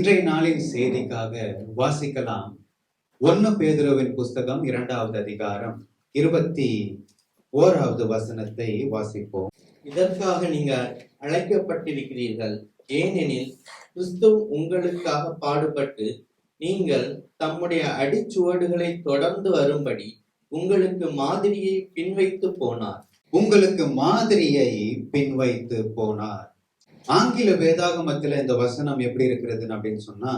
இன்றைய நாளின் செய்திக்காக வாசிக்கலாம். 1 பேதுருவின் புஸ்தகம் 2வது அதிகாரம் 21வது வசனத்தை வாசிப்போம். இதற்காக நீங்கள் அழைக்கப்பட்டிருக்கிறீர்கள், ஏனெனில் கிறிஸ்து உங்களுக்காக பாடுபட்டு நீங்கள் தம்முடைய அடிச்சுவடுகளை தொடர்ந்து வரும்படி உங்களுக்கு மாதிரியை பின்வைத்து போனார். ஆங்கில வேதாகமத்துல இந்த வசனம் எப்படி இருக்கிறது அப்படின்னு சொன்னா,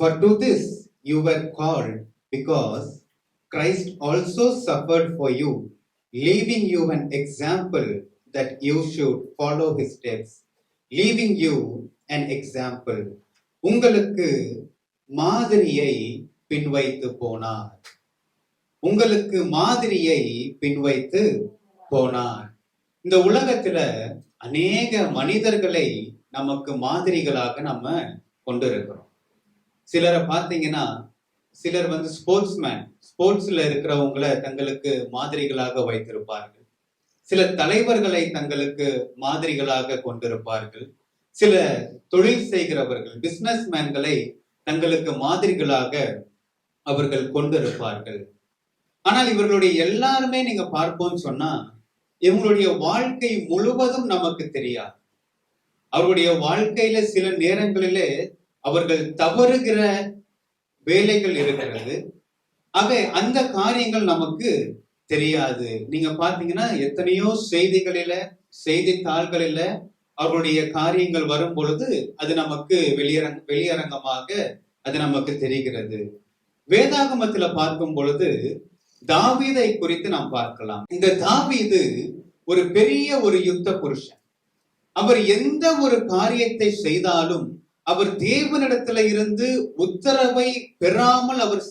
For to this you were called, because Christ also suffered for you, leaving you an example that you should follow his steps. Leaving you an example. உங்களுக்கு மாதிரியை பின்வைத்து போனார். உங்களுக்கு மாதிரியை பின்வைத்து போனார். இந்த உலகத்துல அநேக மனிதர்களை நமக்கு மாதிரிகளாக நம்ம கொண்டு இருக்கிறோம். சிலரை பார்த்தீங்கன்னா, சிலர் ஸ்போர்ட்ஸ்ல இருக்கிறவங்களை தங்களுக்கு மாதிரிகளாக வைத்திருப்பார்கள். சில தலைவர்களை தங்களுக்கு மாதிரிகளாக கொண்டிருப்பார்கள். சில தொழில் செய்கிறவர்கள், பிசினஸ் மேன்களை தங்களுக்கு மாதிரிகளாக அவர்கள் கொண்டிருப்பார்கள். ஆனால் இவர்களுடைய எல்லாருமே நீங்க பார்ப்போம்னு சொன்னா, இவங்களுடைய வாழ்க்கை முழுவதும் நமக்கு தெரியாது. அவருடைய வாழ்க்கையில சில நேரங்களிலே அவர்கள் தவறுகிற வேலைகள் இருக்கிறது. ஆக அந்த காரியங்கள் நமக்கு தெரியாது. நீங்க பாத்தீங்கன்னா, எத்தனையோ செய்தித்தாள்களில அவர்களுடைய காரியங்கள் வரும் பொழுது அது நமக்கு வெளியரங்கமாக அது நமக்கு தெரிகிறது. வேதாகமத்துல பார்க்கும் பொழுது தாவீதை குறித்து நாம் பார்க்கலாம். இந்த தாவீது ஒரு பெரிய ஒரு யுத்த புருஷன். அவர் எந்த ஒரு காரியத்தை செய்தாலும் அவர் தேவனிடத்துல இருந்து உத்தரவை பெறாமல் அவர்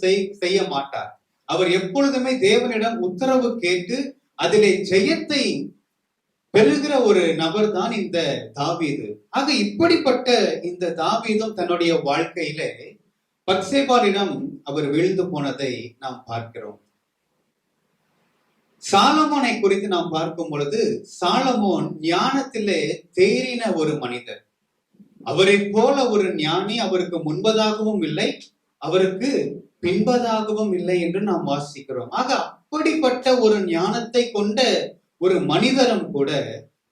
செய்ய மாட்டார். அவர் எப்பொழுதுமே தேவனிடம் உத்தரவு கேட்டு அதிலே ஜெயத்தை பெறுகிற ஒரு நபர் தான் இந்த தாவீது. ஆக இப்படிப்பட்ட இந்த தாவீதும் தன்னுடைய வாழ்க்கையில பத்சேபாளிடம் அவர் வீழ்ந்து போனதை நாம் பார்க்கிறோம். சாலமோனை குறித்து நாம் பார்க்கும் பொழுது, சாலமோன் ஞானத்திலே தேறின ஒரு மனிதர். அவரை போல ஒரு ஞானி அவருக்கு முன்பதாகவும் இல்லை, அவருக்கு பின்பதாகவும் இல்லை என்று நாம் வாசிக்கிறோம். ஆக அப்படிப்பட்ட ஒரு ஞானத்தை கொண்ட ஒரு மனிதரும் கூட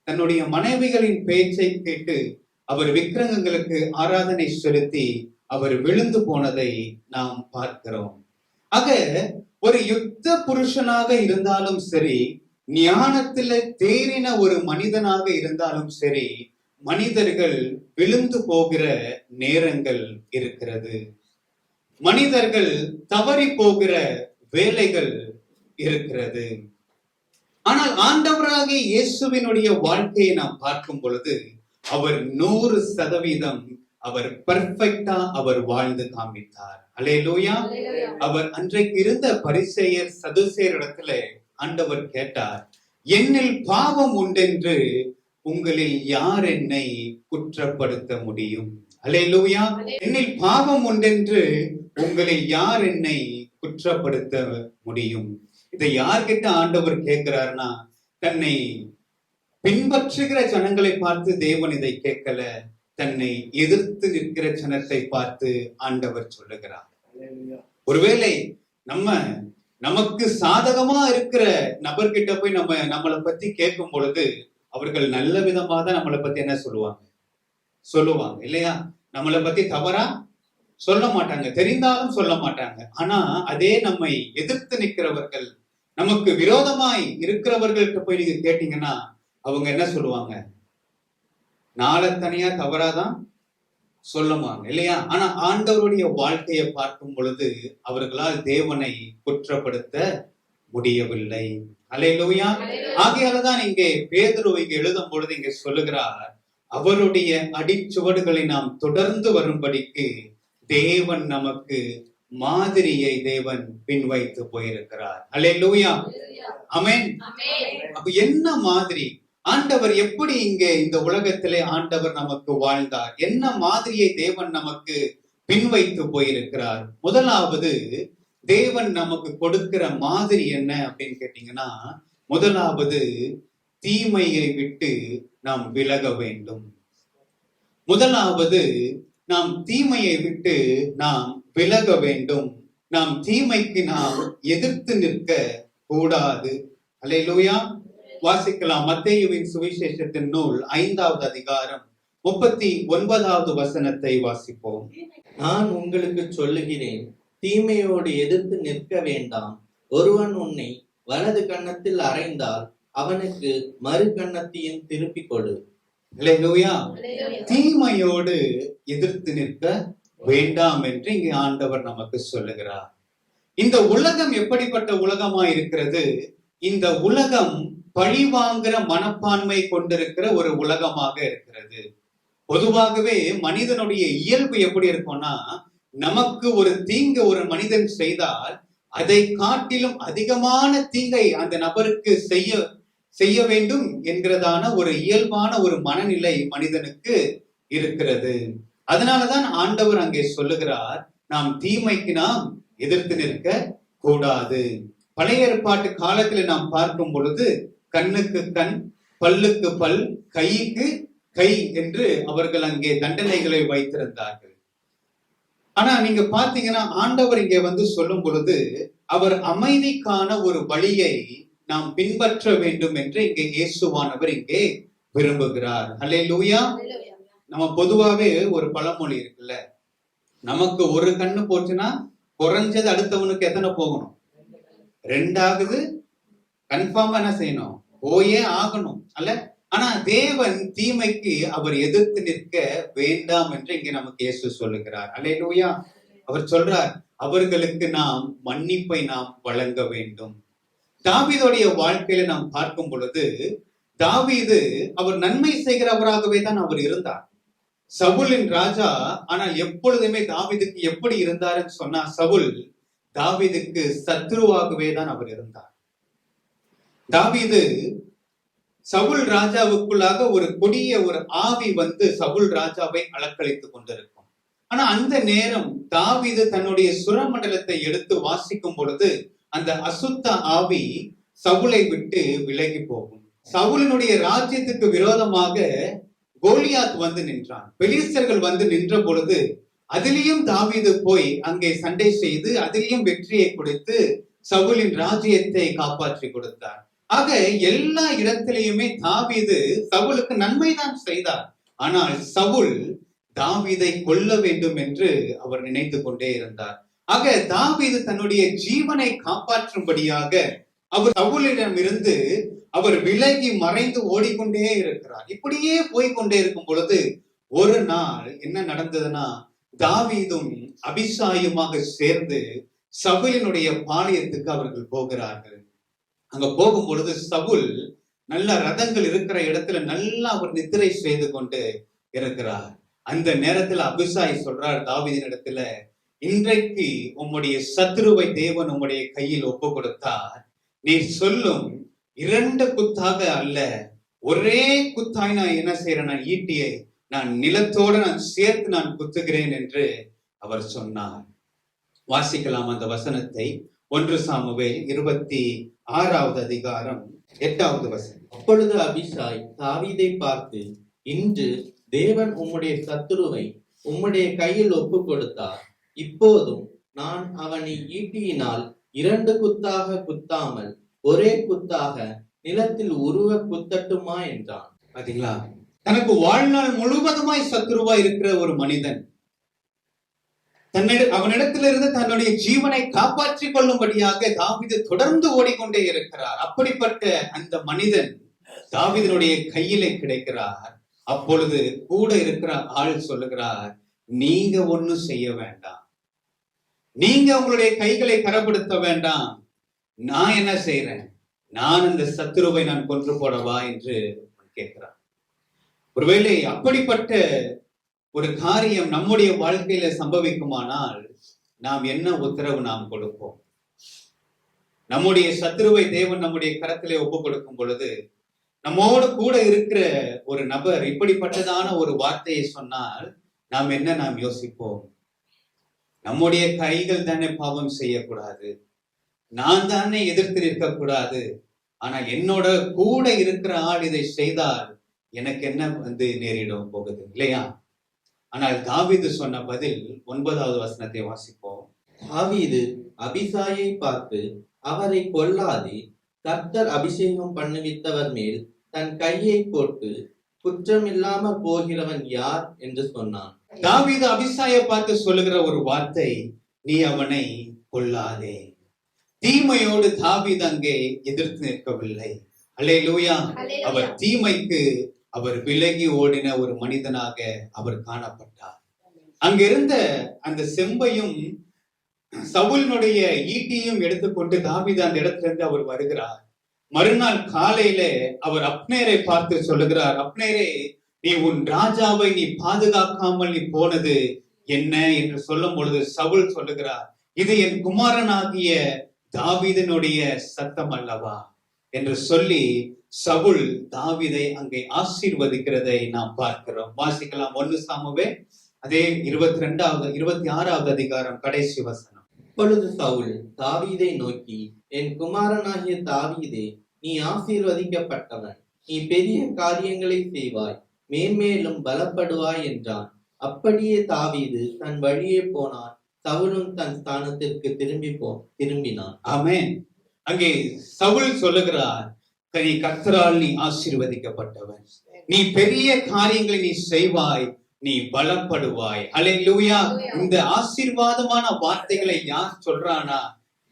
தன்னுடைய மனைவிகளின் பேச்சை கேட்டு அவர் விக்கிரகங்களுக்கு ஆராதனை செலுத்தி அவர் விழுந்து போனதை நாம் பார்க்கிறோம். ஆக ஒரு யுத்த புருஷனாக இருந்தாலும் சரி, ஞானத்தில தேறின ஒரு மனிதனாக இருந்தாலும் சரி, மனிதர்கள் விழுந்து போகிற நேரங்கள் இருக்கிறது. மனிதர்கள் தவறி போகிற வேலைகள் இருக்கிறது. ஆனால் ஆண்டவராகிய இயேசுவினுடைய வாழ்க்கையை நாம் பார்க்கும் பொழுது, அவர் 100% அவர் பெர்ஃபெக்ட்டா அவர் வாழ்ந்து காமித்தார். அல்லேலூயா. அவர் அன்றைக்கு இருந்த பரிசேயர் சதுசேயர் இடத்துல ஆண்டவர் கேட்டார், என்னில் பாவம் உண்டென்று உங்களில் யார் என்னை குற்றப்படுத்த முடியும்? அல்லேலூயா. என்னில் பாவம் உண்டென்று உங்களில் யார் என்னை குற்றப்படுத்த முடியும்? இதை யார்கிட்ட ஆண்டவர் கேட்கிறார்னா, தன்னை பின்பற்றுகிற ஜனங்களை பார்த்து தேவன் இதை கேட்கல, தன்னை எதிர்த்து நிற்கிற ஜனத்தை பார்த்து ஆண்டவர் சொல்லுகிறார். ஒருவேளை நமக்கு சாதகமா இருக்கிற நபர்கிட்ட போய் நம்மளை பத்தி கேட்கும் பொழுது அவர்கள் நல்ல விதமா தான் நம்மளை பத்தி என்ன சொல்லுவாங்க இல்லையா? நம்மளை பத்தி தவறா சொல்ல மாட்டாங்க, தெரிந்தாலும் சொல்ல மாட்டாங்க. ஆனா அதே நம்மை எதிர்த்து நிற்கிறவர்கள், நமக்கு விரோதமாய் இருக்கிறவர்கள்ட்ட போய் நீங்க கேட்டீங்கன்னா அவங்க என்ன சொல்லுவாங்க? நாளை தனியா தவறாதான் சொல்லுவாங்க இல்லையா? ஆனா ஆண்டவருடைய வாழ்க்கையை பார்க்கும் பொழுது அவர்களால் தேவனை குற்றப்படுத்த முடியவில்லை. அல்லேலூயா. ஆகையாலதான் இங்கே பேதுரு இங்க எழுதும் பொழுது இங்க சொல்லுகிறார், அவருடைய அடிச்சுவடுகளை நாம் தொடர்ந்து வரும்படிக்கு தேவன் நமக்கு மாதிரியை தேவன் பின்வைத்து போயிருக்கிறார். அல்லேலூயா. ஆமென். அப்ப என்ன மாதிரி? ஆண்டவர் எப்படி இங்கே இந்த உலகத்திலே ஆண்டவர் நமக்கு வாழ்ந்தார்? என்ன மாதிரியை தேவன் நமக்கு பின்வைத்து போயிருக்கிறார்? முதலாவது தேவன் நமக்கு கொடுக்கிற மாதிரி என்ன அப்படின்னு கேட்டீங்கன்னா, முதலாவது தீமையை விட்டு நாம் விலக வேண்டும். முதலாவது நாம் தீமையை விட்டு நாம் விலக வேண்டும். நாம் தீமைக்கு நாம் எதிர்த்து நிற்க கூடாது. அல்லேலூயா. வாசிக்கலாம். மத்தேயுவின் சுவிசேஷத்தின் நூல் 5வது அதிகாரம் 39வது வசனத்தை வாசிப்போம். நான் உங்களுக்கு சொல்லுகிறேன், தீமையோடு எதிர்த்து நிற்க வேண்டாம். ஒருவன் உன்னை வலது கன்னத்தில் அறைந்தால் அவனுக்கு மறு கன்னத்தையும் திருப்பிக் கொடு. அல்லேலூயா. தீமையோடு எதிர்த்து நிற்க வேண்டாம் என்று இங்கு ஆண்டவர் நமக்கு சொல்லுகிறார். இந்த உலகம் எப்படிப்பட்ட உலகமா இருக்கிறது? இந்த உலகம் பழிவாங்குற மனப்பான்மை கொண்டிருக்கிற ஒரு உலகமாக இருக்கிறது. பொதுவாகவே மனிதனுடைய இயல்பு எப்படி இருக்கும்னா, நமக்கு ஒரு தீங்கு ஒரு மனிதன் செய்தால் அதை காட்டிலும் அதிகமான தீங்கை அந்த நபருக்கு செய்ய வேண்டும் என்கிறதான ஒரு இயல்பான ஒரு மனநிலை மனிதனுக்கு இருக்கிறது. அதனாலதான் ஆண்டவர் அங்கே சொல்லுகிறார், நாம் தீமைக்கு நாம் எதிர்த்து நிற்க கூடாது. பழைய ஏற்பாட்டு காலத்துல நாம் பார்க்கும் பொழுது கண்ணுக்கு கண், பல்லுக்கு பல், கைக்கு கை என்று அவர்கள் அங்கே தண்டனைகளை வைத்திருந்தார்கள். ஆனா நீங்க பாத்தீங்கன்னா ஆண்டவர் இங்கே வந்து சொல்லும் பொழுது அவர் அமைதிக்கான ஒரு வழியை நாம் பின்பற்ற வேண்டும் என்று இங்கே இயேசுவானவர் இங்கே விரும்புகிறார். அல்லேலூயா. நம்ம பொதுவாவே ஒரு பழமொழி இருக்குல்ல, நமக்கு ஒரு கண்ணு போச்சுன்னா குறைஞ்சது அடுத்தவனுக்கு எத்தனை போகணும்? 2 கன்ஃபார்மா என்ன செய்யணும்? போயே ஆகணும் அல்ல. ஆனா தேவன் தீமைக்கு அவர் எதிர்த்து நிற்க வேண்டாம் என்று இங்கே நமக்கு இயேசு சொல்லுகிறார். அல்லேலூயா. அவர் சொல்றார், அவர்களுக்கு நாம் மன்னிப்பை நாம் வழங்க வேண்டும். தாவீதுடைய வாழ்க்கையில நாம் பார்க்கும் பொழுது தாவீது அவர் நன்மை செய்கிறவராகவே தான் அவர் இருந்தார். சவுலின் ராஜா. ஆனால் எப்பொழுதுமே தாவீதுக்கு எப்படி இருந்தாருன்னு சொன்னா, சவுல் தாவீதுக்கு சத்ருவாகவே தான் அவர் இருந்தார். தாவீது சவுல் ராஜாவுக்குள்ளாக ஒரு கொடிய ஒரு ஆவி வந்து சவுல் ராஜாவை அலக்களித்துக் கொண்டிருக்கும். ஆனா அந்த நேரம் தாவீது தன்னுடைய சுரமண்டலத்தை எடுத்து வாசிக்கும் பொழுது அந்த அசுத்த ஆவி சவுலை விட்டு விலகி போகும். சவுலினுடைய ராஜ்யத்துக்கு விரோதமாக கோலியாத் வந்து நின்றான். பெலிஸ்தர்கள் வந்து நின்ற பொழுது அதிலேயும் தாவீது போய் அங்கே சண்டை செய்து அதிலேயும் வெற்றியை கொடுத்து சவுலின் ராஜ்யத்தை காப்பாற்றி கொடுத்தார். ஆக எல்லா இடத்திலேயுமே தாவீது சவுலுக்கு நன்மைதான் செய்தார். ஆனால் சவுல் தாவீதை கொல்ல வேண்டும் என்று அவர் நினைத்து கொண்டே இருந்தார். ஆக தாவீது தன்னுடைய ஜீவனை காப்பாற்றும்படியாக அவர் சவுலிடம் இருந்து அவர் விலகி மறைந்து ஓடிக்கொண்டே இருக்கிறார். இப்படியே போய்கொண்டே இருக்கும் பொழுது ஒரு நாள் என்ன நடந்ததுன்னா, தாவீதும் அபிசாயுமாக சேர்ந்து சவுலினுடைய பாளையத்துக்கு அவர்கள் போகிறார்கள். அங்க போகும் பொழுது சவுல் நல்ல ரதங்கள் இருக்கிற இடத்துல நல்லா அவர் நித்திரை செய்து கொண்டு இருக்கிறார். அந்த நேரத்துல அபிசாய் சொல்றார் தாவீதின் இடத்துல, இன்றைக்கு உம்முடைய சத்ருவை தேவன் உம்முடைய கையில் ஒப்பு கொடுத்தார். நீ சொல்லும் 2 குத்தாக அல்ல, ஒரே குத்தாய் நான் என்ன செய்யறேன், நான் ஈட்டியை நான் நிலத்தோடு நான் சேர்த்து நான் குத்துகிறேன் என்று அவர் சொன்னார். வாசிக்கலாம் அந்த வசனத்தை. 1 சாமுவேல் 26வது அதிகாரம் 8வது வசனம். அப்பொழுது அபிஷாய் தாவீதை பார்த்து, இன்று தேவன் உம்முடைய சத்துருவை உம்முடைய கையில் ஒப்பு கொடுத்தார். இப்போதும் நான் அவனை ஈட்டியினால் 2 குத்தாக குத்தாமல் ஒரே குத்தாக நிலத்தில் உருவ குத்தட்டுமா என்றான். பாத்தீங்களா, தனக்கு வாழ்நாள் முழுவதுமாய் சத்துருவா இருக்கிற ஒரு மனிதன் அவனிடத்திலிருந்து தன்னுடைய ஜீவனை காப்பாற்றிக் கொள்ளும்படியாக தாவீது தொடர்ந்து ஓடிக்கொண்டே இருக்கிறார். அப்படிப்பட்ட அந்த மனிதன் தாவீதினுடைய கையிலே கிடைக்கிறார். அப்பொழுது கூட இருக்கிற ஆள் சொல்லுகிறார், நீங்க ஒண்ணும் செய்ய வேண்டாம், நீங்க உங்களுடைய கைகளை கரப்படுத்த வேண்டாம், நான் என்ன செய்யறேன், நான் இந்த சத்துருவை நான் கொன்று போடவா என்று கேட்கிறார். ஒருவேளை அப்படிப்பட்ட ஒரு காரியம் நம்முடைய வாழ்க்கையில சம்பவிக்குமானால் நாம் என்ன உத்தரவு நாம் கொடுப்போம்? நம்முடைய சத்துருவை தேவன் நம்முடைய கரத்திலே ஒப்பு கொடுக்கும் பொழுது நம்மோடு கூட இருக்கிற ஒரு நபர் இப்படிப்பட்டதான ஒரு வார்த்தையை சொன்னால் நாம் யோசிப்போம்? நம்முடைய கைகள் தானே பாவம் செய்யக்கூடாது, நான் தானே எதிர்த்து நிற்கக்கூடாது, ஆனால் என்னோட கூட இருக்கிற ஆள் இதை செய்தால் எனக்கு என்ன நேரிடும் போகுது இல்லையா? ஆனால் தாவீது சொன்ன பதில் 9வது வசனத்தை வாசிப்போம். தாவீது அபிசாயை பார்த்து, அவரை கொல்லாதே, கர்த்தர் அபிஷேகம் பண்ணுவித்தவர் மேல் தன் கையை போட்டு குற்றமில்லாம போகிறவன் யார் என்று சொன்னான். தாவீது அபிசாயை பார்த்து சொல்லுகிற ஒரு வார்த்தை, நீ அவனை கொல்லாதே. தீமையோடு தாவீது அங்கே எதிர்த்து நிற்கவில்லை. அல்லேலூயா. அவர் தீமைக்கு அவர் விலகி ஓடின ஒரு மனிதனாக அவர் காணப்பட்டார். அங்கிருந்த அந்த செம்பையும் சவுலினுடைய ஈட்டியும் எடுத்துக்கொண்டு தாவீது அந்த இடத்திலிருந்து அவர் வருகிறார். மறுநாள் காலையில அவர் அப்னேரை பார்த்து சொல்லுகிறார், அப்னேரே, நீ உன் ராஜாவை நீ பாதுகாக்காமல் நீ போனது என்ன என்று சொல்லும் பொழுது சவுல் சொல்லுகிறார், இது என் குமாரனாகிய தாவீதினுடைய சத்தம் அல்லவா என்று சொல்லி சவுல் தாவீதை அங்கே ஆசீர்வதிக்கிறதை நாம் பார்க்கிறோம். வாசிக்கலாம் 1 சாமுவேல் அதே 26வது அதிகாரம் கடைசி வசனம். அப்பொழுது சவுல் தாவீதை நோக்கி, என் குமாரனாகிய தாவீதே, நீ ஆசீர்வதிக்கப்பட்டவன், நீ பெரிய காரியங்களை செய்வாய், மேன்மேலும் பலப்படுவாய் என்றான். அப்படியே தாவீது தன் வழியே போனான். சவுலும் தன் ஸ்தானத்திற்கு திரும்பினான். ஆமென். அங்கே சவுல் சொல்லுகிறார், நீ கர்த்தரால் நீ ஆசீர்வதிக்கப்பட்டவன், நீ பெரிய காரியங்களை நீ செய்வாய், நீ பலப்படுவாய். அல்லேலூயா. இந்த ஆசீர்வாதமான வார்த்தைகளை யார் சொல்றானா?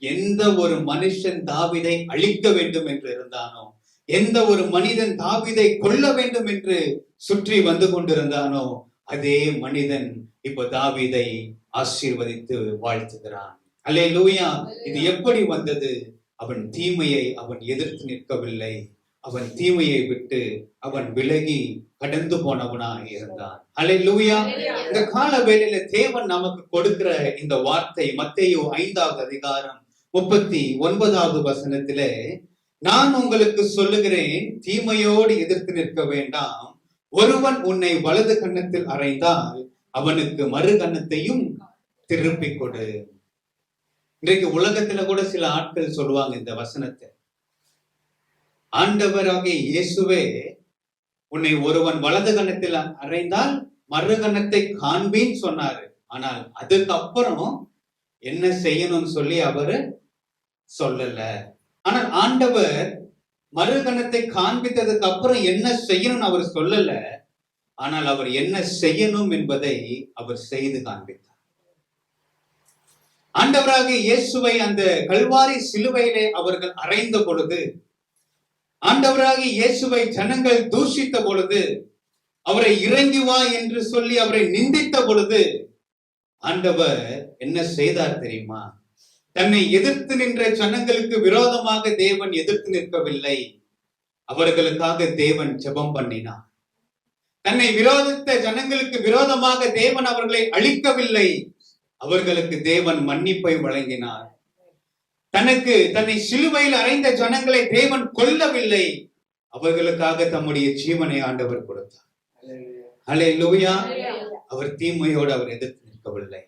எந்த ஒரு மனுஷன் தாவீதை அழிக்க வேண்டும் என்று இருந்தானோ, எந்த ஒரு மனிதன் தாவீதை கொல்ல வேண்டும் என்று சுற்றி வந்து கொண்டிருந்தானோ, அதே மனிதன் இப்ப தாவீதை ஆசீர்வதித்து வாழ்த்துகிறான். அல்லேலூயா. இது எப்படி வந்தது? அவன் தீமையை அவன் எதிர்த்து நிற்கவில்லை. அவன் தீமையை விட்டு அவன் விலகி கடந்து போனவனாக இருந்தான். அல்லேலூயா. இந்த கால வேளையில தேவன் நமக்கு கொடுக்கிற இந்த வார்த்தை மத்தேயு 5வது அதிகாரம் 39வது வசனத்திலே, நான் உங்களுக்கு சொல்லுகிறேன், தீமையோடு எதிர்த்து நிற்க வேண்டாம். ஒருவன் உன்னை வலது கன்னத்தில் அறைந்தால் அவனுக்கு மறு கன்னத்தையும் திருப்பிக் கொடு. இன்றைக்கு உலகத்துல கூட சில ஆட்கள் சொல்லுவாங்க இந்த வசனத்தை, ஆண்டவராகிய இயேசுவே உன்னை ஒருவன் வலது கன்னத்தில் அறைந்தால் மறு கன்னத்தை காண்பின்னு சொன்னாரு. ஆனால் அதுக்கப்புறம் என்ன செய்யணும்னு சொல்லி அவரு சொல்லல. ஆனால் ஆண்டவர் மறு கன்னத்தை காண்பித்ததுக்கு அப்புறம் என்ன செய்யணும்னு அவர் சொல்லல. ஆனால் அவர் என்ன செய்யணும் என்பதை அவர் செய்து காண்பித்தார். ஆண்டவராகிய இயேசுவை அந்த கல்வாரி சிலுவையிலே அவர்கள் அறைந்த பொழுது, ஆண்டவராகிய இயேசுவை ஜனங்கள் தூஷித்த பொழுது, அவரை இறங்கி வா என்று சொல்லி அவரை நிந்தித்த பொழுது, ஆண்டவர் என்ன செய்தார் தெரியுமா? தன்னை எதிர்த்து நின்ற ஜனங்களுக்கு விரோதமாக தேவன் எதிர்த்து நிற்கவில்லை. அவர்களுக்காக தேவன் ஜெபம் பண்ணினார். தன்னை விரோதித்த ஜனங்களுக்கு விரோதமாக தேவன் அவர்களை அழிக்கவில்லை. அவர்களுக்கு தேவன் மன்னிப்பை வழங்கினார். தன்னை சிலுவையில் அறைந்த ஜனங்களை தேவன் கொல்லவில்லை. அவர்களுக்காக தம்முடைய ஜீவனை ஆண்டவர் கொடுத்தார். அல்லேலூயா. அவர் தீமையோடு அவர் எதிர்த்து நிற்கவில்லை.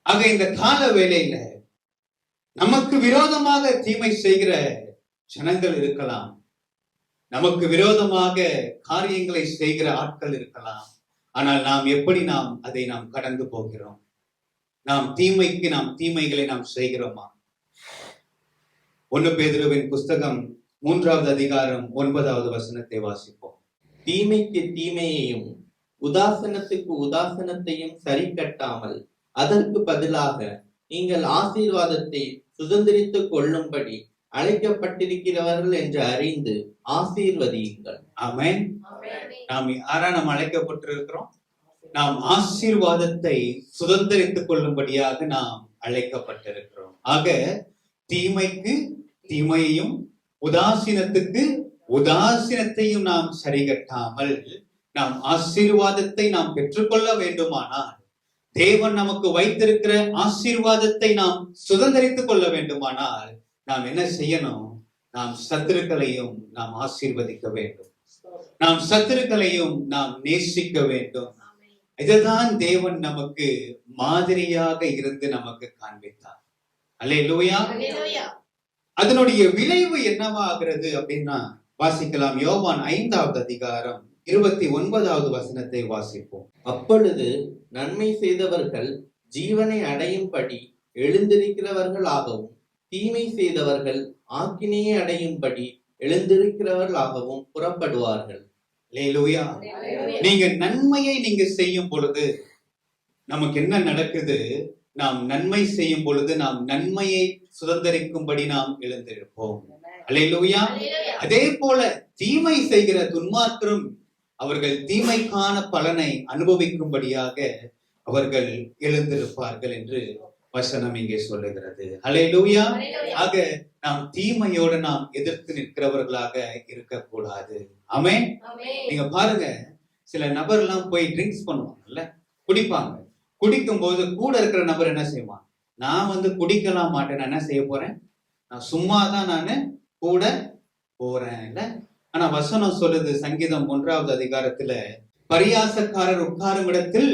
ஆக இந்த கால வேளையில நமக்கு விரோதமாக தீமை செய்கிற ஜனங்கள் இருக்கலாம். நமக்கு விரோதமாக காரியங்களை செய்கிற ஆட்கள் இருக்கலாம். ஆனால் நாம் எப்படி அதை கடந்து போகிறோம்? நாம் தீமைகளை நாம் செய்கிறோமா? 1 பேதுருவின் புஸ்தகம் 3வது அதிகாரம் 9வது வசனத்தை வாசிப்போம். தீமைக்கு தீமையையும் உதாசனத்துக்கு உதாசனத்தையும் சரி கட்டாமல் அதற்கு பதிலாக நீங்கள் ஆசீர்வாதத்தை சுதந்திரித்துக் கொள்ளும்படி அழைக்கப்பட்டிருக்கிறவர்கள் என்று அறிந்து ஆசீர்வதியுங்கள். ஆமென். நாம் அழைக்கப்பட்டிருக்கிறோம். நாம் ஆசீர்வாதத்தை சுதந்திரித்துக் கொள்ளும்படியாக நாம் அழைக்கப்பட்டிருக்கிறோம். ஆக தீமைக்கு தீமையையும் உதாசீனத்துக்கு உதாசீனத்தையும் நாம் சரிகட்டாமல் நாம் ஆசீர்வாதத்தை நாம் பெற்றுக்கொள்ள வேண்டுமானால், தேவன் நமக்கு வைத்திருக்கிற ஆசீர்வாதத்தை நாம் சுதந்திரித்துக் கொள்ள வேண்டுமானால் நாம் என்ன செய்யணும்? நாம் சத்துருக்களையும் நாம் ஆசீர்வதிக்க வேண்டும். நாம் சத்துருக்களையும் நாம் நேசிக்க வேண்டும். இதுதான் தேவன் நமக்கு மாதிரியாக இருந்து நமக்கு காண்பித்தார். அல்லேலூயா. அதனுடைய விளைவு என்னவாகிறது அப்படின்னா வாசிக்கலாம். யோவான் 5வது அதிகாரம் 29வது வசனத்தை வாசிப்போம். அப்பொழுது நன்மை செய்தவர்கள் ஜீவனை அடையும்படி எழுந்திருக்கிறவர்களாகவும் தீமை செய்தவர்கள் ஆக்கினையை அடையும்படி எழுந்திருக்கிறவர்களாகவும் புறப்படுவார்கள். அல்லேலூயா. நீங்க நன்மையை நீங்க செய்யும் பொழுது நமக்கு என்ன நடக்குது? நாம் நன்மை செய்யும் பொழுது நாம் நன்மையை சுதந்திரிக்கும்படி நாம் எழுந்திருப்போம். அல்லேலூயா. அதே போல தீமை செய்கிற துன்மார்க்கரும் அவர்கள் தீமைக்கான பலனை அனுபவிக்கும்படியாக அவர்கள் எழுந்திருப்பார்கள் என்று வசனம் இங்கே சொல்லுகிறது. அல்லேலூயா. ஆக நாம் தீமையோடு நாம் எதிர்த்து நிற்கிறவர்களாக இருக்கக்கூடாது. ஆமென். நீங்க பாருங்க, சில நபர் எல்லாம் போய் ட்ரிங்க்ஸ் பண்ணுவாங்கல்ல, குடிப்பாங்க. குடிக்கும் போது கூட இருக்கிற நபர் என்ன செய்வான்? நான் குடிக்கலாம் மாட்டேன், நான் என்ன செய்ய போறேன்? நான் சும்மா தான் நானு கூட போறேன் இல்ல. ஆனா வசனம் சொல்லுது, சங்கீதம் 1வது அதிகாரத்துல, பரியாசக்காரர் உட்காரும் இடத்தில்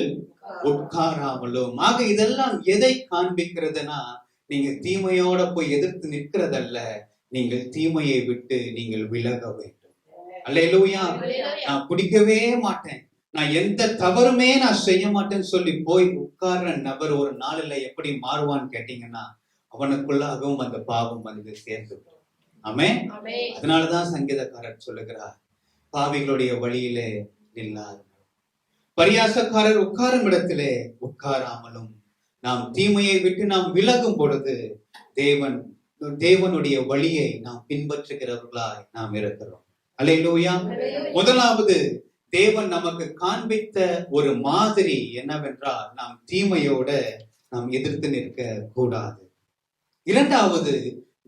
உட்காராமலும். ஆக இதெல்லாம் எதை காண்பிக்கிறதுனா, நீங்க தீமையோட போய் எதிர்த்து நிற்கிறதல்ல, நீங்கள் தீமையை விட்டு நீங்கள் விலக வேண்டும். அல்லேலூயா. நான் குடிக்கவே மாட்டேன், நான் எந்த தவறுமே நான் செய்ய மாட்டேன்னு சொல்லி போய் உட்கார்ற நபர் ஒரு நாளில் எப்படி மாறுவான்னு கேட்டீங்கன்னா, அவனுக்குள்ளாகவும் அந்த பாவம் சேர்ந்து. ஆமென். அதனாலதான் சங்கீதக்காரர் சொல்லுகிறார், பாவிகளுடைய வழியிலே நில்லாது, பரியாசக்காரர் உட்காரும் இடத்திலே உட்காராமலும். நாம் தீமையை விட்டு நாம் விலகும் பொழுது தேவனுடைய வழியை நாம் பின்பற்றுகிறவர்களாய் நாம் இருக்கிறோம். அல்லேலூயா. முதலாவது தேவன் நமக்கு காண்பித்த ஒரு மாதிரி என்னவென்றால், நாம் தீமையோட நாம் எதிர்த்து நிற்க கூடாது. இரண்டாவது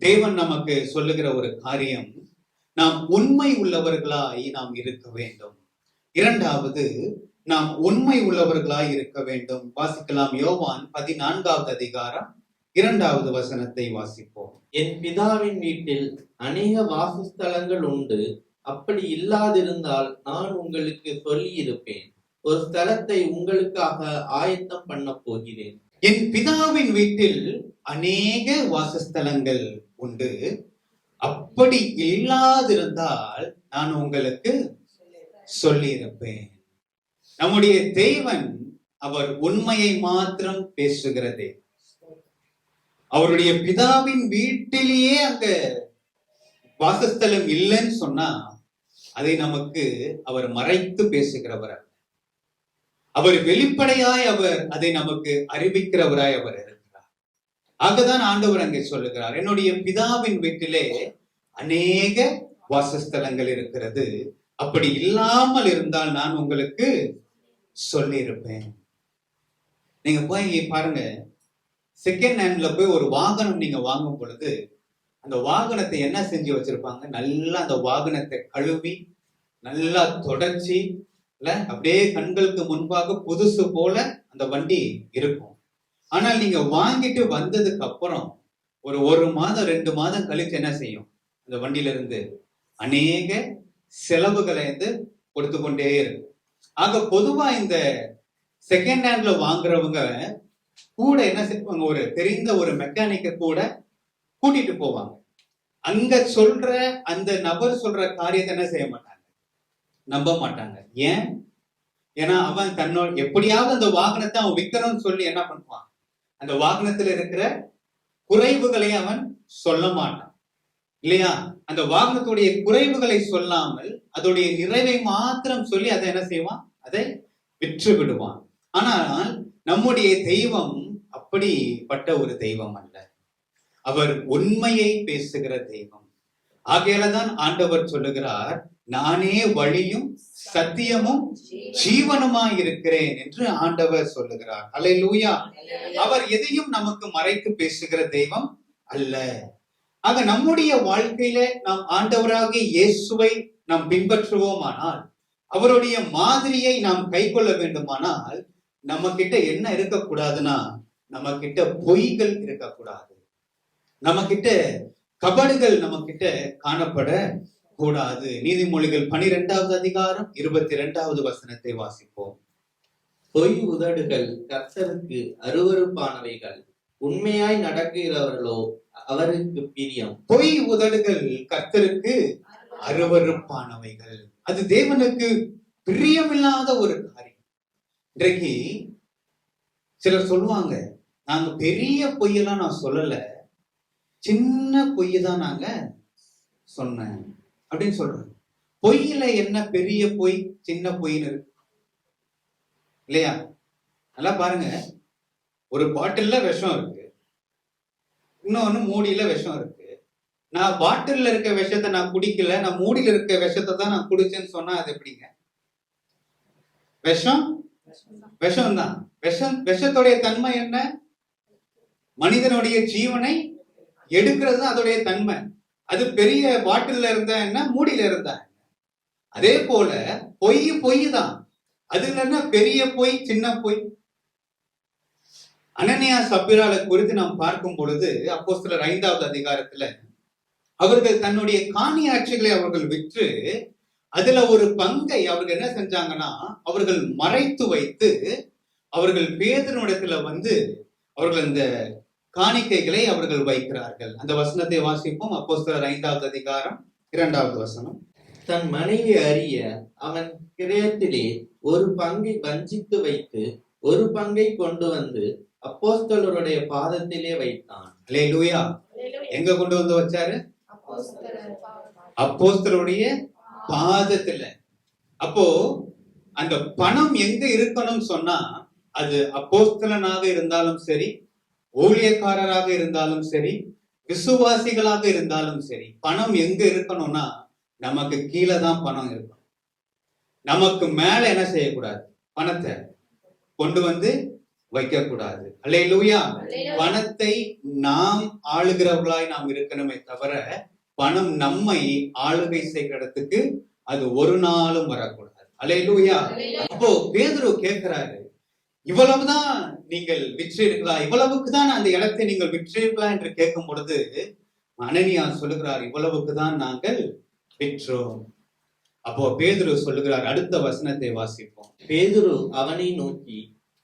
தேவன் நமக்கு சொல்லுகிற ஒரு காரியம், நாம் உண்மை உள்ளவர்களாய் நாம் இருக்க வேண்டும். இரண்டாவது, நாம் உண்மை உள்ளவர்களாய் இருக்க வேண்டும். வாசிக்கலாம். யோவான் 14வது அதிகாரம் 2வது வசனத்தை வாசிப்போம். என் பிதாவின் வீட்டில் அநேக வாசஸ்தலங்கள் உண்டு, அப்படி இல்லாதிருந்தால் நான் உங்களுக்கு சொல்லி இருப்பேன். ஒரு ஸ்தலத்தை உங்களுக்காக ஆயத்தம் பண்ண போகிறேன். என் பிதாவின் வீட்டில் அநேக வாசஸ்தலங்கள் உண்டு, அப்படி இல்லாதிருந்தால் நான் உங்களுக்கு சொல்லி இருப்பேன். நம்முடைய தேவன் அவர் உண்மையை மாத்திரம் பேசுகிறதே. அவருடைய பிதாவின் வீட்டிலேயே அங்க வாசஸ்தலம் இல்லைன்னு சொன்னா அதை நமக்கு அவர் மறைத்து பேசுகிறவர். அவர் வெளிப்படையாய் அவர் அதை நமக்கு அறிவிக்கிறவராய் அவர் இருக்கிறார். ஆகதான் ஆண்டவர் அங்கே சொல்லுகிறார், என்னுடைய பிதாவின் வீட்டிலே அநேக வாசஸ்தலங்கள் இருக்கிறது, அப்படி இல்லாமல் இருந்தால் நான் உங்களுக்கு சொல்லி இருப்பேன். நீங்க போய் பாருங்க, செகண்ட் ஹேண்ட்ல போய் ஒரு வாகனம் நீங்க வாங்கும் பொழுது அந்த வாகனத்தை என்ன செஞ்சு வச்சிருப்பாங்க? நல்லா அந்த வாகனத்தை கழுவி நல்லா தொடச்சி அப்படியே கண்களுக்கு முன்பாக புதுசு போல அந்த வண்டி இருக்கும். ஆனால் நீங்க வாங்கிட்டு வந்ததுக்கு அப்புறம் ஒரு மாதம் 2 மாதம் கழிச்சு என்ன செய்யும்? அந்த வண்டியில இருந்து அநேக செலவுகளை கொடுத்து கொண்டே இருக்கும். ஆக பொதுவா இந்த செகண்ட் ஹேண்ட்ல வாங்குறவங்க கூட என்ன செய்வாங்க? ஒரு தெரிந்த ஒரு மெக்கானிக்க கூட கூட்டிட்டு போவாங்க. அங்க சொல்ற அந்த நபர் சொல்ற காரியத்தை என்ன செய்ய மாட்டாங்க? நம்ப மாட்டாங்க. ஏன்? ஏன்னா அவன் தன்னோட எப்படியாவது அந்த வாகனத்தை அவன் விற்கணும்னு சொல்லி என்ன பண்ணுவான்? அந்த வாகனத்துல இருக்கிற குறைவுகளை அவன் சொல்ல மாட்டான் இல்லையா? அந்த வாகனத்துடைய குறைவுகளை சொல்லாமல் அதோடைய நிறைவை மாத்திரம் சொல்லி அதை என்ன செய்வான்? அதை விற்று விடுவான். ஆனால் நம்முடைய தெய்வம் அப்படிப்பட்ட ஒரு தெய்வம் அல்ல. அவர் உண்மையை பேசுகிற தெய்வம். ஆகையாலதான் ஆண்டவர் சொல்லுகிறார், நானே வழியும் சத்தியமும் ஜீவனுமாய் இருக்கிறேன் என்று ஆண்டவர் சொல்லுகிறார். அல்லேலூயா. அவர் எதையும் நமக்கு மறைத்து பேசுகிற தெய்வம் அல்ல. ஆக நம்முடைய வாழ்க்கையில நாம் ஆண்டவராகிய இயேசுவை நாம் பின்பற்றுவோமானால், அவருடைய மாதிரியை நாம் கை கொள்ள வேண்டுமானால், நம்ம கிட்ட என்ன இருக்கக்கூடாதுன்னா, நம்ம கிட்ட பொய்கள் இருக்கக்கூடாது, நம்ம கிட்ட கபடுகள் நம்ம கிட்ட காணப்பட கூடாது. நீதிமொழிகள் 12வது அதிகாரம் 22வது வசனத்தை வாசிப்போம். பொய் உதடுகள் கர்த்தருக்கு அருவருப்பானவைகள், உண்மையாய் நடக்கிறவர்களோ அவருக்கு பிரியம். பொய் உதடுகள் கர்த்தருக்கு அருவருப்பானவைகள், அது தேவனுக்கு பிரியமில்லாத ஒரு காரியம். இன்றைக்கு சிலர் சொல்லுவாங்க, நாங்க பெரிய பொய்யெல்லாம் நான் சொல்லல, சின்ன பொய் தான் நாங்க சொன்னேன் அப்படின்னு சொல்றாங்க. பொய்யில என்ன பெரிய பொய் சின்ன பொய்ன்னு இருக்கு இல்லையா? நல்லா பாருங்க, ஒரு பாட்டில்ல விஷம் இருக்கு, இன்னொன்னு மூடியில விஷம் இருக்கு. நான் பாட்டில்ல இருக்க விஷத்தை நான் குடிக்கல, நான் மூடியில இருக்க விஷத்தை தான் நான் குடிச்சேன்னு சொன்னா அது எப்படிங்க? விஷம் விஷம் தான். விஷத்துடைய தன்மை என்ன? மனிதனுடைய ஜீவனை எடுக்கிறது தான் அதோடைய தன்மை. அது பெரிய பாட்டில்ல இருந்தா என்ன, மூடியில இருந்தா என்ன? அதே போல பொய் தான். அதுல என்ன பெரிய பொய் சின்ன பொய்? அனனியா சப்பீராளை குறித்து நாம் பார்க்கும் பொழுது அப்போஸ்தலர் 5வது அதிகாரத்துல அவர்கள் தன்னுடைய காணியாட்சிகளை அவர்கள் விற்று அதுல ஒரு பங்கை அவர்கள் என்ன செஞ்சாங்கன்னா அவர்கள் மறைத்து வைத்து அவர்கள் பேதுருவிடத்துல வந்து அவர்கள் அந்த காணிக்கைகளை அவர்கள் வைக்கிறார்கள். அந்த வசனத்தை வாசிப்போம். அப்போஸ்தலர் 5வது அதிகாரம் 2வது வசனம். தன் மனைவி அறிய அவன் கிரயத்திலே ஒரு பங்கை வஞ்சித்து வைத்து ஒரு பங்கை கொண்டு வந்து அப்போஸ்தலருடைய பாதத்திலே வைத்தான். அல்லேலூயா. எங்க கொண்டு வந்து வச்சாரு? அப்போஸ்தலருடைய பாதத்துல. அப்போ அந்த பணம் எங்க இருக்கணும் சொன்னா, அது அப்போஸ்தலனாக இருந்தாலும் சரி, ஊழியக்காரராக இருந்தாலும் சரி, விசுவாசிகளாக இருந்தாலும் சரி, பணம் எங்க இருக்கணும்னா நமக்கு கீழே தான் பணம் இருக்கணும். நமக்கு மேல என்ன செய்யக்கூடாது? பணத்தை கொண்டு வந்து வைக்க கூடாது. அல்லேலூயா. பணத்தை நாம் ஆளுகிறவர்களாய் நாம் இருக்கணுமே தவிர பணம் நம்மை ஆளுகை செய்கிறதுக்கு அது ஒரு நாளும் வரக்கூடாது. அல்லேலூயா. அப்போ பேதுரு கேட்கிறாரு, இவ்வளவுதான் நீங்கள் விற்றீர்களா? இவ்வளவுக்கு தான் அந்த இடத்தை நீங்கள் விற்றீர்களா என்று கேட்கும் பொழுது அனனியா சொல்லுகிறார், இவ்வளவுக்கு தான் நாங்கள் விற்றோம். அப்போ பேதுரு சொல்லுகிறார், அடுத்த வசனத்தை வாசிப்போம். பேதுரு அவனை நோக்கி,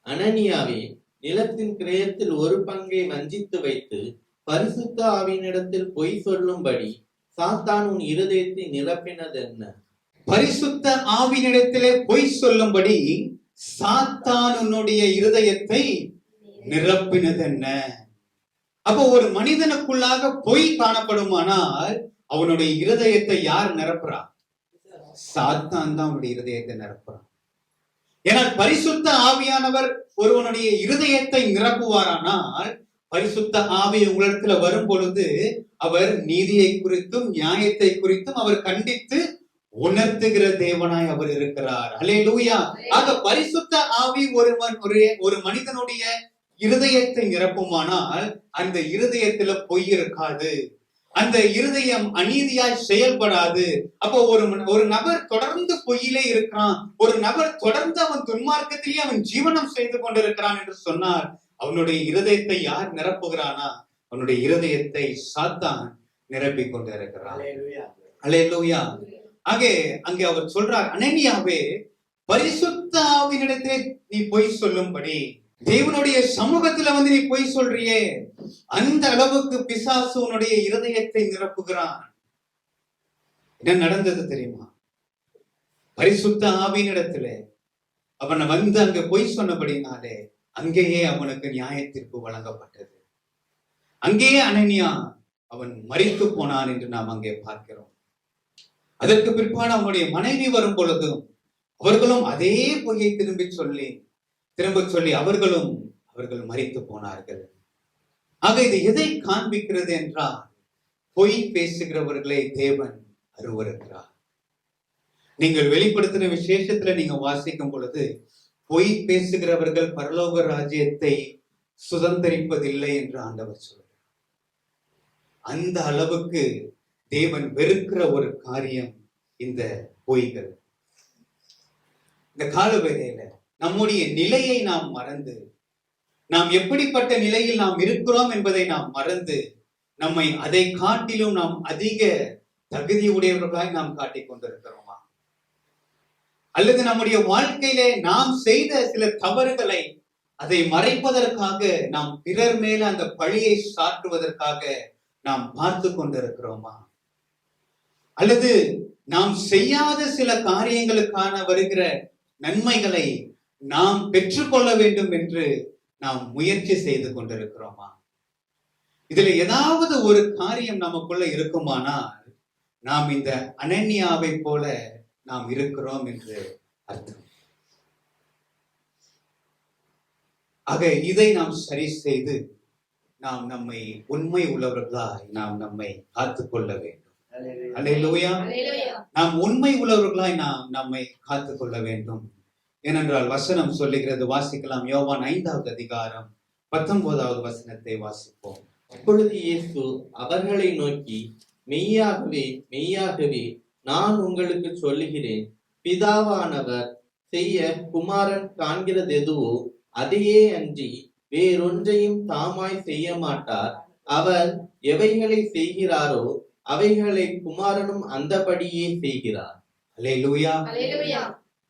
அனனியாவே, நிலத்தின் கிரயத்தில் ஒரு பங்கை வஞ்சித்து வைத்து பரிசுத்த ஆவியினிடத்தில் பொய் சொல்லும்படி சாத்தான் உன் இருதயத்தை நிரப்பினது என்ன? பரிசுத்த ஆவியினிடத்திலே பொய் சொல்லும்படி சாத்தான் உன்னுடைய இருதயத்தை நிரப்பினது என்ன? அப்போ ஒரு மனிதனுக்குள்ளாக பொய் காணப்படுமானால் அவனுடைய இருதயத்தை யார் நிரப்புறா? சாத்தான் தான் அவனுடைய இருதயத்தை நிரப்புறான். ஏனால் பரிசுத்த ஆவியானவர் ஒருவனுடைய இருதயத்தை நிரப்புவாரானால், பரிசுத்த ஆவி உங்களிடத்துல வரும் பொழுது அவர் நீதியை குறித்தும் நியாயத்தை குறித்தும் அவர் கண்டித்து உணர்த்துகிற தேவனாய் அவர் இருக்கிறார். அல்லேலூயா. ஆக பரிசுத்த ஆவி ஒரு மனிதனுடைய இருதயத்தை நிரப்புமானால் அந்த இருதயத்துல பொய் இருக்காது, அந்த இருதயம் அநீதியாய் செயல்படாது. அப்போ ஒரு நபர் தொடர்ந்து பொய்யிலே இருக்கிறான், ஒரு நபர் தொடர்ந்து அவன் துன்மார்க்கத்திலேயே அவன் ஜீவனம் செய்து கொண்டிருக்கிறான் என்று சொன்னால் அவனுடைய இருதயத்தை யார் நிரப்புகிறானா? அவனுடைய இருதயத்தை சாத்தான் நிரப்பிக் கொண்டிருக்கிறான். அல்லேலூயா. அங்கே அவர் சொல்றார், அனனியாவே, பரிசுத்த ஆவியினிடத்திலே நீ பொய் சொல்லும்படி தேவனுடைய சமூகத்துல வந்து நீ பொய் சொல்றியே, அந்த அளவுக்கு பிசாசு உன்னுடைய இருதயத்தை நிரப்புகிறான். என்ன நடந்தது தெரியுமா? பரிசுத்த ஆவியினிடத்துல அவனை வந்து அங்க பொய் சொன்னபடினாலே அங்கேயே அவனுக்கு நியாயத்திற்கு வழங்கப்பட்டது. அங்கேயே அனனியா அவன் மரித்து போனான் என்று நாம் அங்கே பார்க்கிறோம். அதற்கு பிற்பாடு அவனுடைய மனைவி வரும் பொழுதும் அவர்களும் அதே பொய்யை திரும்ப சொல்லி அவர்கள் மரித்து போனார்கள். ஆக இது எதை காண்பிக்கிறது என்றால், பொய் பேசுகிறவர்களை தேவன் அருவருக்கிறார். நீங்கள் வெளிப்படுத்தின விசேஷத்துல நீங்க வாசிக்கும் பொழுது பொய் பேசுகிறவர்கள் பரலோக ராஜ்யத்தை சுதந்திரிப்பதில்லை என்று ஆண்டவர் சொல்றார். அந்த அளவுக்கு தேவன் வெறுக்கிற ஒரு காரியம் இந்த பொய்கள். இந்த காலவேளையில நம்முடைய நிலையை நாம் மறந்து, நாம் எப்படிப்பட்ட நிலையில் நாம் இருக்கிறோம் என்பதை நாம் மறந்து, நம்மை அதை காட்டிலும் நாம் அதிக தகுதி உடையவர்களாய் நாம் காட்டிக் கொண்டிருக்கிறோமா? அல்லது நம்முடைய வாழ்க்கையிலே நாம் செய்த சில தவறுகளை அதை மறைப்பதற்காக நாம் பிறர் மேல அந்த பழியை சாட்டுவதற்காக நாம் பார்த்து கொண்டிருக்கிறோமா? அல்லது நாம் செய்யாத சில காரியங்களுக்கான வருகிற நன்மைகளை நாம் பெற்றுக்கொள்ள வேண்டும் என்று நாம் முயற்சி செய்து கொண்டிருக்கிறோமா? இதுல ஏதாவது ஒரு காரியம் நமக்குள்ள இருக்குமானால் நாம் இந்த அனன்யாவை போல நாம் இருக்கிறோம் என்று அர்த்தம். ஆக இதை நாம் சரி செய்து நாம் நம்மை உண்மை உள்ளவர்களாய் நாம் நம்மை காத்துக்கொள்ள வேண்டும். அல்லேலூயா. நாம் உண்மை உள்ளவர்களாய் நாம் நம்மை காத்துக்கொள்ள வேண்டும். ஏனென்றால் வசனம் சொல்லுகிறது, வாசிக்கலாம். யோவான் 5வது அதிகாரம் 19வது வசனத்தை வாசிப்போம். அப்பொழுது இயேசு அவர்களை நோக்கி, மெய்யாகவே மெய்யாகவே நான் உங்களுக்கு சொல்லுகிறேன், பிதாவானவர் செய்ய குமாரன் காண்கிறது எதுவோ அதையே அன்றி வேறொன்றையும் தாமாய் செய்ய மாட்டார். அவர் எவைகளை செய்கிறாரோ அவைகளை குமாரனும் அந்தபடியே செய்கிறார். அல்லேலூயா.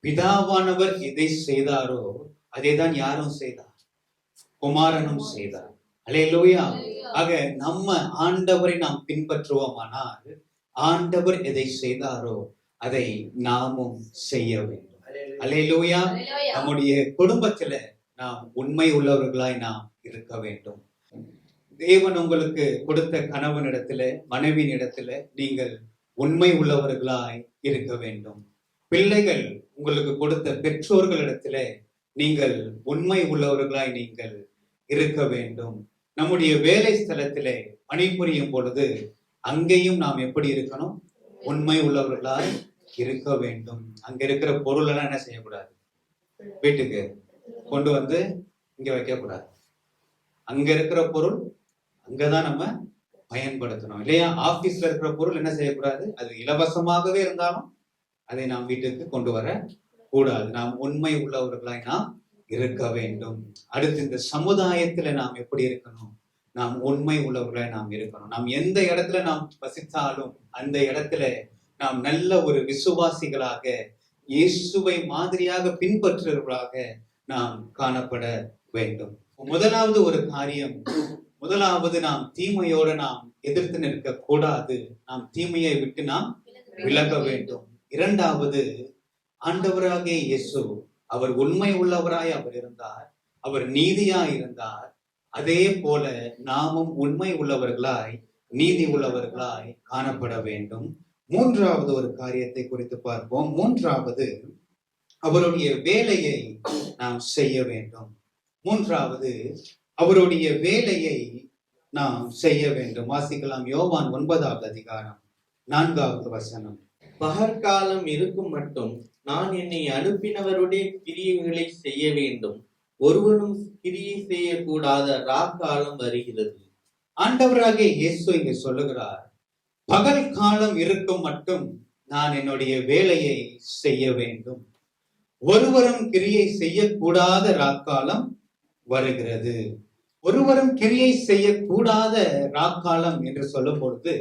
பிதாவானவர் எதை செய்தாரோ அதைதான் யாரும் செய்தார், குமாரனும் செய்தார். அல்லேலூயா. ஆக நம்ம ஆண்டவரை நாம் பின்பற்றுவோமானால் ஆண்டவர் எதை செய்தாரோ அதை நாமும் செய்ய வேண்டும். அல்லேலூயா. நம்முடைய குடும்பத்துல நாம் உண்மை உள்ளவர்களாய் நாம் இருக்க வேண்டும். தேவன் உங்களுக்கு கொடுத்த கணவனிடத்துல, மனைவியினிடத்துல நீங்கள் உண்மை உள்ளவர்களாய் இருக்க வேண்டும். பிள்ளைகள் உங்களுக்கு கொடுத்த பெற்றோர்களிடத்துல நீங்கள் உண்மை உள்ளவர்களாய் நீங்கள் இருக்க வேண்டும். நம்முடைய வேலை ஸ்தலத்திலே பணிபுரியும் பொழுது அங்கேயும் நாம் எப்படி இருக்கணும்? உண்மை உள்ளவர்களாய் இருக்க வேண்டும். அங்க இருக்கிற பொருள் எல்லாம் என்ன செய்யக்கூடாது? வீட்டுக்கு கொண்டு வந்து இங்க வைக்க கூடாது. அங்க இருக்கிற பொருள் அங்கதான் நம்ம பயன்படுத்தணும், இல்லையா? ஆபீஸ்ல இருக்கிற பொருள் என்ன செய்யக்கூடாது? அது இலவசமாகவே இருந்தாலும் அதை நாம் வீட்டுக்கு கொண்டு வர கூடாது. நாம் உண்மை உள்ளவர்களாய் நாம் இருக்க வேண்டும். அடுத்து இந்த சமுதாயத்துல நாம் எப்படி இருக்கணும்? நாம் உண்மை உள்ளவர்களாய் நாம் இருக்கணும். நாம் எந்த இடத்துல நாம் வசித்தாலும் அந்த இடத்துல நாம் நல்ல ஒரு விசுவாசிகளாக, இயேசுவை மாதிரியாக பின்பற்றுவர்களாக நாம் காணப்பட வேண்டும். முதலாவது ஒரு காரியம், முதலாவது நாம் தீமையோட நாம் எதிர்த்து நிற்க கூடாது. நாம் தீமையை விட்டு நாம் விலக வேண்டும். இரண்டாவது, ஆண்டவராகிய இயேசு அவர் உண்மை உள்ளவராய் அவர் இருந்தார், அவர் நீதியாய் இருந்தார். அதே போல நாமும் உண்மை உள்ளவர்களாய், நீதி உள்ளவர்களாய் காணப்பட வேண்டும். மூன்றாவது ஒரு காரியத்தை குறித்து பார்ப்போம். மூன்றாவது, அவருடைய வேலையை நாம் செய்ய வேண்டும். மூன்றாவது, அவருடைய வேலையை நாம் செய்ய வேண்டும். வாசிக்கலாம். யோவான் 9வது அதிகாரம் 4வது வசனம். பகற்காலம் இருக்கும் மட்டும் நான் என்னை அனுப்பினவருடைய கிரியைகளை செய்ய வேண்டும், ஒருவனும் கிரியை செய்யக்கூடாத ராக்காலம் வருகிறது. ஆண்டவராகிய இயேசு இங்கு சொல்லுகிறார், பகல் காலம் இருக்கும் மட்டும் நான் என்னுடைய வேலையை செய்ய வேண்டும், ஒருவரும் கிரியை செய்யக்கூடாத ராக்காலம் வருகிறது. ஒருவரும் கிரியை செய்யக்கூடாத ராக்காலம் என்று சொல்லும் பொழுது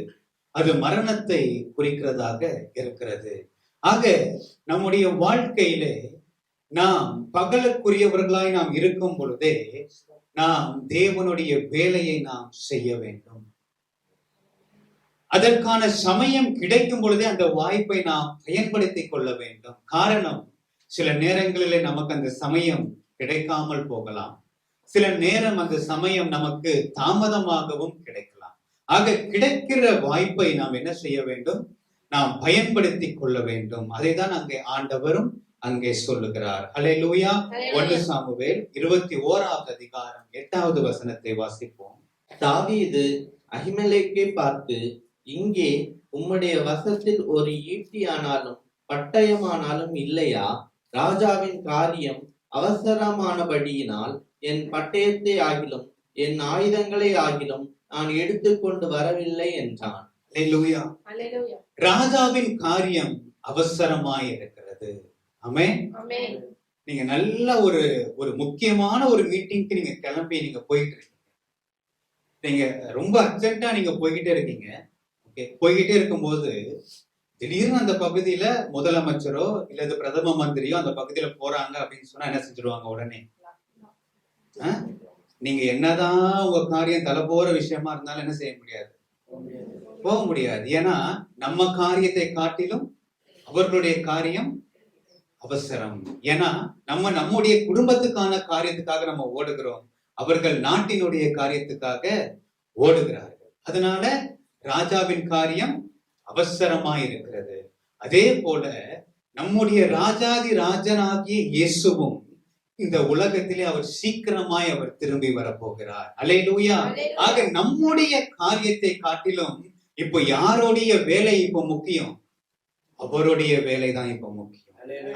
அது மரணத்தை குறிக்கிறதாக இருக்கிறது. ஆக நம்முடைய வாழ்க்கையிலே நாம் பகலுக்குரியவர்களாய் நாம் இருக்கும் பொழுதே நாம் தேவனுடைய வேலையை நாம் செய்ய வேண்டும். அதற்கான சமயம் கிடைக்கும் பொழுதே அந்த வாய்ப்பை நாம் பயன்படுத்திக் கொள்ள வேண்டும். காரணம், சில நேரங்களிலே நமக்கு அந்த சமயம் கிடைக்காமல் போகலாம், சில நேரம் அந்த சமயம் நமக்கு தாமதமாகவும் கிடைக்கலாம். ஆக கிடைக்கிற வாய்ப்பை நாம் என்ன செய்ய வேண்டும்? நாம் பயன்படுத்தி கொள்ள வேண்டும். அதைதான் அங்கே ஆண்டவரும் அங்கே சொல்லுகிறார். அல்லேலூயா. 1 சாமுவேல் 21வது அதிகாரம் 8வது வசனத்தை வாசிப்போம். தாவீது அகிமெலேக்கை பார்த்து, இங்கே உம்முடைய வசத்தில் ஒரு ஈட்டியானாலும் பட்டயமானாலும் இல்லையா? ராஜாவின் காரியம் அவசரமானபடியினால் என் பட்டயத்தை ஆகிலும் என் ஆயுதங்களை ஆகிலும் நான் எடுத்துக்கொண்டு வரவில்லை என்றான். அல்லேலூயா. ராஜாவின் காரியம் அவசரமாய் இருக்கிறது. ஆமென். நீங்க நல்ல ஒரு முக்கியமான ஒரு மீட்டிங்க்கு நீங்க கிளம்பி நீங்க போயிட்டு இருக்கீங்க. நீங்க ரொம்ப அர்ஜென்ட்டா நீங்க போய்கிட்டே இருக்கீங்க. ஓகே, போய்கிட்டே இருக்கும்போது திடீர்னு அந்த பகுதியில முதலமைச்சரோ இல்லது பிரதம மந்திரியோ அந்த பகுதியில போறாங்க அப்படின்னு சொன்னா என்ன செஞ்சிருவாங்க? உடனே நீங்க என்னதான் உங்க காரியம் தலை போற விஷயமா இருந்தாலும் என்ன செய்ய முடியாது? போக முடியாது. ஏன்னா நம்ம காரியத்தை காட்டிலும் அவர்களுடைய காரியம் அவசரம். ஏன்னா நம்முடைய குடும்பத்துக்கான காரியத்துக்காக நம்ம ஓடுகிறோம், அவர்கள் நாட்டினுடைய காரியத்துக்காக ஓடுகிறார்கள். அதனால ராஜாவின் காரியம் அவசரமாய் இருக்கிறது. அதே போல நம்முடைய ராஜாதி ராஜனாகிய இயேசுவும் இந்த உலகத்திலே அவர் சீக்கிரமாய் அவர் திரும்பி வரப்போகிறார். அல்லேலூயா. ஆக நம்முடைய காரியத்தை காட்டிலும் இப்போ யாருடைய வேலை இப்போ முக்கியம்? அவருடைய வேலை தான் இப்போ முக்கியம்.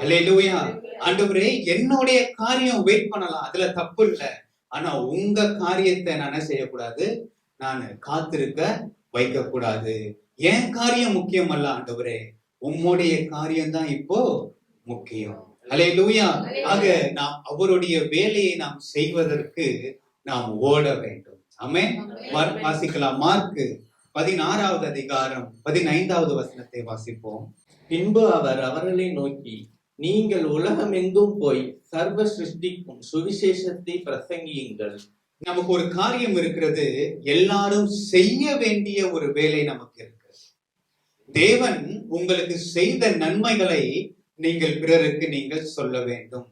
அல்லேலூயா. ஆண்டவரே, என்னுடைய காரியம் வெயிட் பண்ணலாம், அதுல தப்பு இல்லை. ஆனா உங்க காரியத்தை நான் என்ன செய்யக்கூடாது, நான் காத்திருக்க வைக்க கூடாது. என் காரியம் முக்கியம் அல்ல ஆண்டவரே, உம்முடைய காரியம் தான் இப்போ முக்கியம். அல்லேலூயா. ஆக நாம் அவருடைய வேலையை நாம் செய்வதற்கு நாம் ஓட வேண்டும். ஆமென். வாசிக்கலாம். மார்க் 16வது அதிகாரம் 15வது வசனத்தை வாசிப்போம். பின்பு அவர் அவர்களை நோக்கி, நீங்கள் உலகமெங்கும் போய் சர்வ சிருஷ்டிக்கும் சுவிசேஷத்தை பிரசங்கியுங்கள். நமக்கு ஒரு காரியம் இருக்கிறது, எல்லாரும் செய்ய வேண்டிய ஒரு வேலை நமக்கு இருக்கு. தேவன் உங்களுக்கு செய்த நன்மைகளை நீங்கள் பிறருக்கு நீங்கள் சொல்ல வேண்டும்.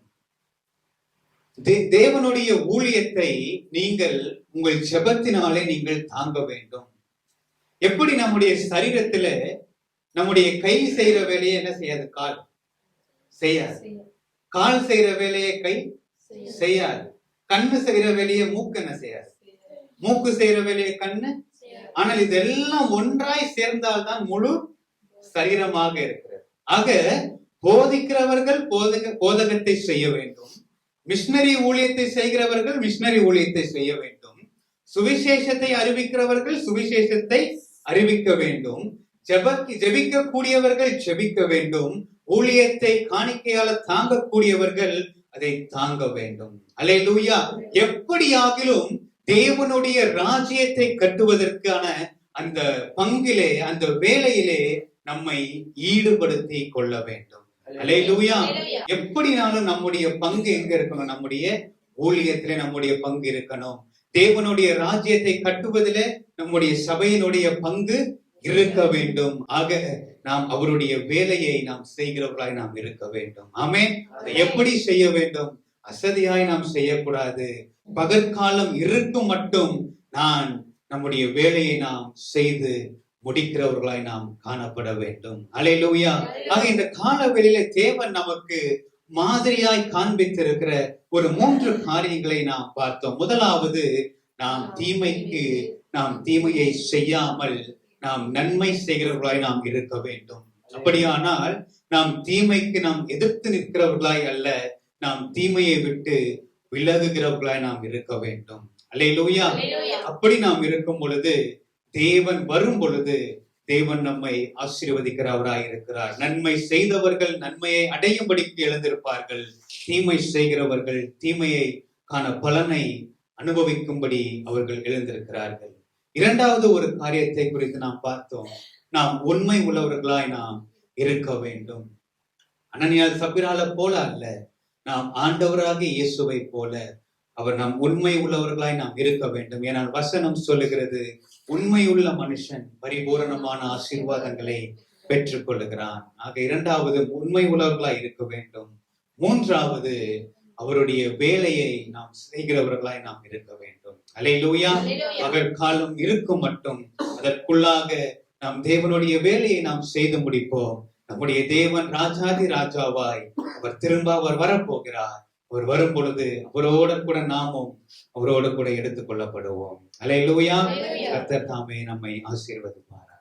தேவனுடைய ஊழியத்தை நீங்கள் உங்கள் ஜெபத்தினாலே நீங்கள் தாங்க வேண்டும். எப்படி நம்முடைய சரீரத்துல நம்முடைய கை செய்யற வேலையை என்ன செய்யாது, கால் செய்யாது. கால் செய்யற வேலையை கை செய்யாது. கண்ணு செய்யற வேலையை மூக்கு என்ன செய்யாது, மூக்கு செய்யற வேலையை கண்ணு. ஆனால் இதெல்லாம் ஒன்றாய் சேர்ந்தால்தான் முழு சரீரமாக இருக்கிறது. ஆக போதிக்கிறவர்கள் போதகத்தை செய்ய வேண்டும், மிஷனரி ஊழியத்தை செய்கிறவர்கள் மிஷனரி ஊழியத்தை செய்ய வேண்டும், சுவிசேஷத்தை அறிவிக்கிறவர்கள் சுவிசேஷத்தை அறிவிக்க வேண்டும், ஜெபிக்க கூடியவர்கள் ஜெபிக்க வேண்டும், ஊழியத்தை காணிக்கையால தாங்கக்கூடியவர்கள் அதை தாங்க வேண்டும். அல்லேலூயா. எப்படியாகிலும் தேவனுடைய ராஜ்யத்தை கட்டுவதற்கான அந்த பங்கிலே, அந்த வேலையிலே நம்மை ஈடுபடுத்தி கொள்ள வேண்டும். அல்லேலூயா. எப்படினாலும் நம்முடைய பங்கு எங்க இருக்கணும், நம்முடைய ஊழியத்திலே நம்முடைய பங்கு இருக்கணும். தேவனுடைய ராஜ்யத்தை கட்டுவதிலே நம்முடைய சபையினுடைய பங்கு இருக்க வேண்டும். ஆக நாம் அவருடைய வேலையை நாம் செய்கிறவர்களாய் நாம் இருக்க வேண்டும். ஆமென். அதை எப்படி செய்ய வேண்டும்? அசதியாய் நாம் செய்யக்கூடாது. பகற்காலம் இருக்கும் மட்டும் நான் நம்முடைய வேலையை நாம் செய்து முடிக்கிறவர்களாய் நாம் காணப்பட வேண்டும். அல்லேலூயா. ஆக இந்த கால வேளையில தேவன் நமக்கு மாதிரியாய் காண்பித்திருக்கிற ஒரு 3 காரியங்களை நாம் பார்த்தோம். முதலாவது, நாம் தீமையை செய்யாமல் நாம் நன்மை செய்கிறவர்களாய் நாம் இருக்க வேண்டும். அப்படியானால் நாம் தீமைக்கு நாம் எதிர்த்து நிற்கிறவர்களாய் அல்ல, நாம் தீமையை விட்டு விலகுகிறவர்களாய் நாம் இருக்க வேண்டும். அல்லேலூயா. அப்படி நாம் இருக்கும் பொழுது தேவன் வரும் பொழுது தேவன் நம்மை ஆசீர்வதிக்கிறவராய் இருக்கிறார். நன்மை செய்தவர்கள் நன்மையை அடையும்படிக்கு எழுந்திருப்பார்கள், தீமை செய்கிறவர்கள் தீமையை காண பலனை அனுபவிக்கும்படி அவர்கள் எழுந்திருக்கிறார்கள். இரண்டாவது ஒரு காரியத்தை குறித்து நாம் பார்த்தோம், நாம் உண்மை உள்ளவர்களாய் நாம் இருக்க வேண்டும். அனனியால் சப்பிரால போல அல்ல, நாம் ஆண்டவராகிய இயேசுவை போல அவர் நாம் உண்மை உள்ளவர்களாய் நாம் இருக்க வேண்டும். ஏனால் வசனம் சொல்லுகிறது, உண்மையுள்ள மனுஷன் பரிபூரணமான ஆசீர்வாதங்களை பெற்றுக் கொள்ளுகிறான். ஆக இரண்டாவது உண்மை உள்ளவர்களாய் இருக்க வேண்டும். மூன்றாவது, அவருடைய வேலையை நாம் செய்கிறவர்களாய் நாம் இருக்க வேண்டும். அல்லேலூயா. அவர் காலம் இருக்கும் மட்டும் அதற்குள்ளாக நாம் தேவனுடைய வேலையை நாம் செய்து முடிப்போம். நம்முடைய தேவன் ராஜாதி ராஜாவாய் அவர் வரப்போகிறார். அவர் வரும் பொழுது அவரோட கூட நாமும் அவரோட கூட எடுத்துக் கொள்ளப்படுவோம். அல்லேலூயா. கர்த்தர் தாமே நம்மை ஆசீர்வதிப்பார்.